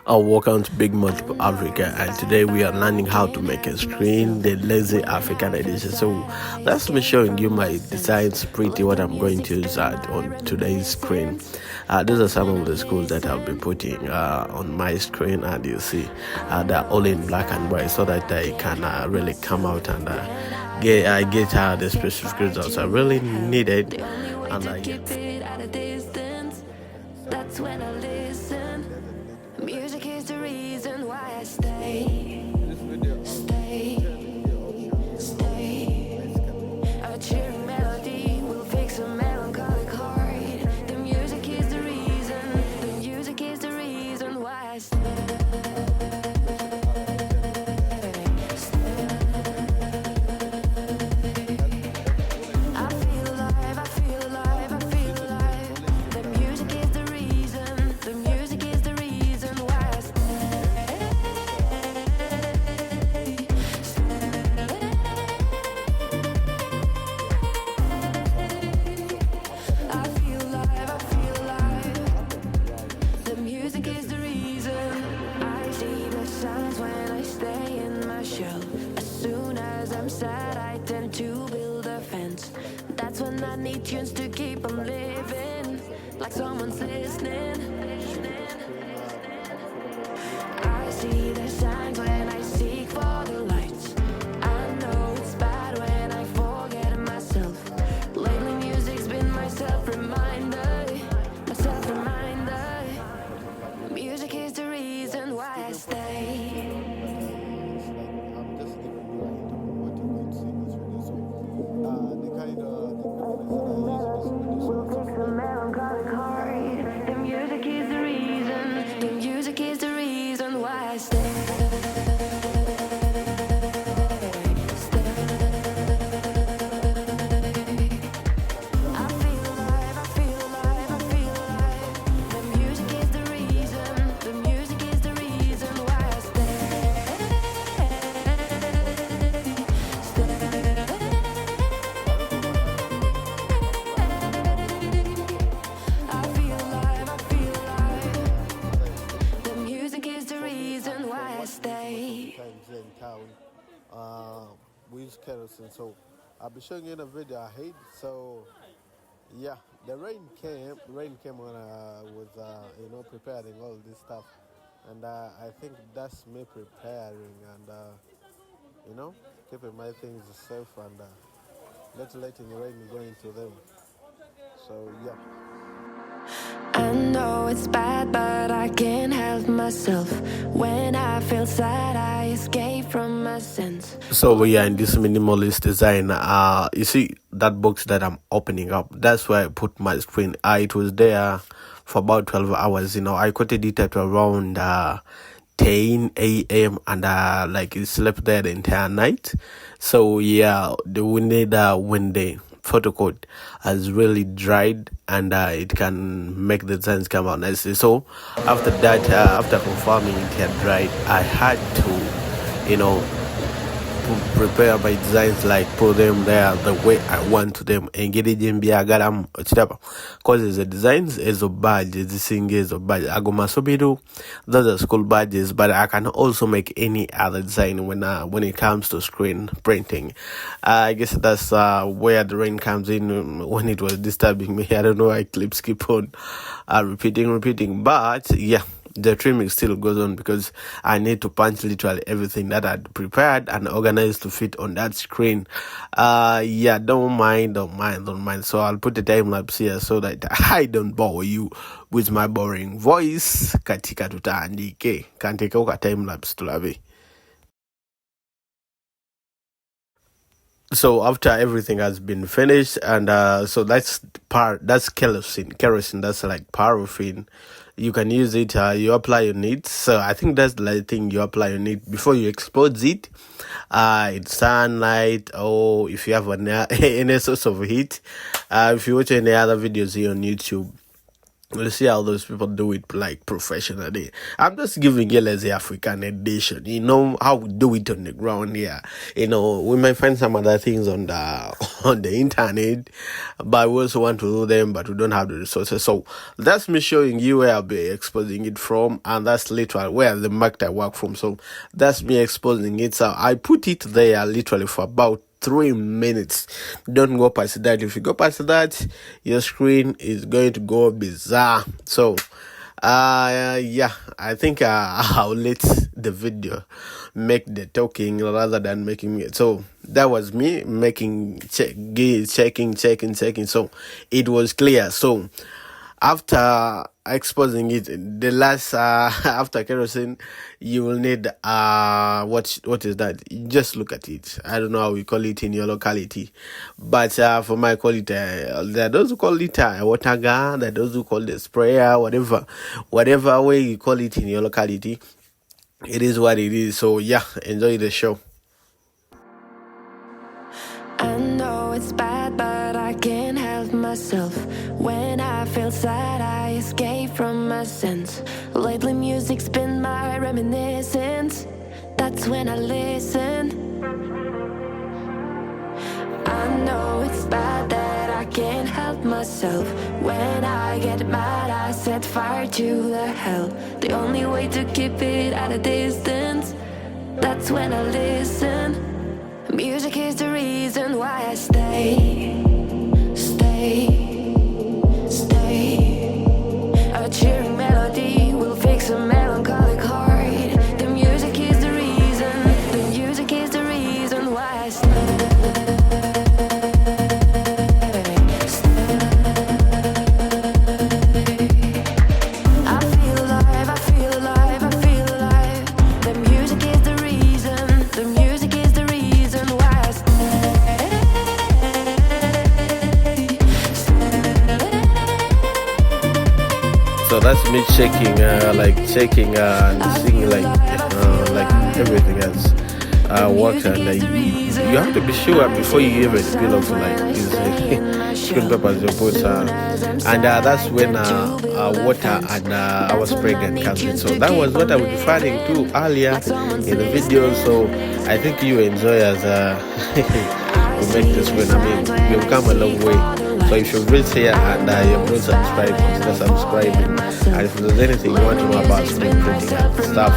Welcome to Big Multiple Africa, and today we are learning how to make a screen, the Lazy African edition. So let's be showing you my designs, pretty what I'm going to use on today's screen. These are some of the schools that I'll be putting on my screen, and you see they're all in black and white so that I can really come out and get the specific results I really needed. And that's when I listen. Music is the reason why I stay. A cheering melody will fix a melancholic heart. The music is the reason. The music is the reason why I stay. That's when I need tunes to keep them living, like someone's listening. I see the signs when I seek for the lights. I know it's bad when I forget myself. Lately music's been my self-reminder. Music is the reason why I stay. We use kerosene, so I'll be showing you in a video ahead. So yeah, the rain came when I was preparing all this stuff, and I think that's me preparing and keeping my things safe and not letting the rain go into them. So yeah. I know it's bad, but I can't help myself. When I feel sad, I escape from my sense. So we are in this minimalist design. You see that box that I'm opening up? That's where I put my screen. It was there for about 12 hours. I quoted it at around 10 a.m. and like it slept there the entire night. So yeah, we need when the photo code has really dried and it can make the designs come out nicely. So after that, after confirming it had dried, I had to prepare my designs, like put them there the way I want to them. Engage in biagaram cause the designs is a badge, this thing is a badge. I go masobido, those are school badges, but I can also make any other design when it comes to screen printing. I guess that's where the rain comes in when it was disturbing me. I don't know, I keep on repeating, but yeah, the trimming still goes on because I need to punch literally everything that I'd prepared and organized to fit on that screen. Yeah, don't mind. So I'll put the time lapse here so that I don't bore you with my boring voice. Katika tutaandike kanteka uka time lapse tulavi. So after everything has been finished, and so that's kerosene, that's like paraffin. You can use it, you apply on it. So I think that's the thing, you apply on it before you expose it. It's sunlight, or if you have any source of heat. If you watch any other videos here on YouTube, We'll see how those people do it like professionally. I'm just giving you as the African edition. You know how we do it on the ground here. You know, we might find some other things on the on the internet, but we also want to do them, but we don't have the resources. So that's me showing you where I'll be exposing it from, and that's literally where the market I work from. So that's me exposing it. So I put it there literally for about 3 minutes. Don't go past that. If you go past that, your screen is going to go bizarre. So yeah, I think I'll let the video make the talking rather than making it. So that was me making checking. So it was clear. So after exposing it, the last after kerosene, you will need what is that? Just look at it. I don't know how we call it in your locality, but for my call it there are those who call it a water gun, there are those who call it a sprayer, whatever way you call it in your locality, it is what it is. So yeah, enjoy the show. I know it's bad, but I can't help myself. When I feel sad, I escape from my sins. Lately music's been my reminiscence. That's when I listen. I know it's bad that I can't help myself. When I get mad, I set fire to the hell. The only way to keep it at a distance, that's when I listen. Music is the reason why I stay. A cheering melody will fix a melancholic heart. The music is the reason. The music is the reason why I stay. I feel alive, I feel alive, I feel alive. The music is the reason. The music is the reason why I stay. So that's me checking and seeing like everything else works, and you have to be sure before you even peel off like these screen papers you put, and that's when water and I was pregnant comes in. So that was what I was referring to earlier in the video. So I think you enjoy as we make this win. I mean, we've come a long way. So if you've reached here and you've not subscribed, consider subscribing. And if there's anything you want to know about screen printing and stuff,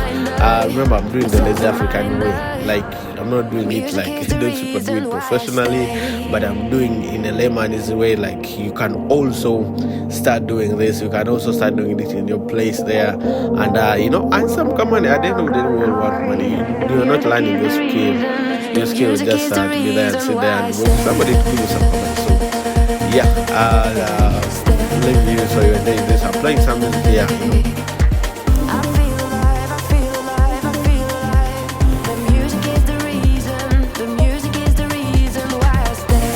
remember I'm doing the Lazy African way. Like, I'm not doing it like those people do it professionally, but I'm doing in a layman's way. Like, you can also start doing this. You can also start doing it in your place there, and and some come money. At the end of the day, we will work money. You're not learning your skill. Your skill is just to be there and sit there and wait for somebody to give you some comments. So yeah, leave you so you enjoy this. I'm playing some music here. I feel alive, I feel alive, I feel alive. The music is the reason. The music is the reason why I stay.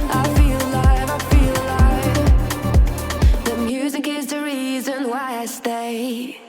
I feel alive, I feel alive. The music is the reason why I stay.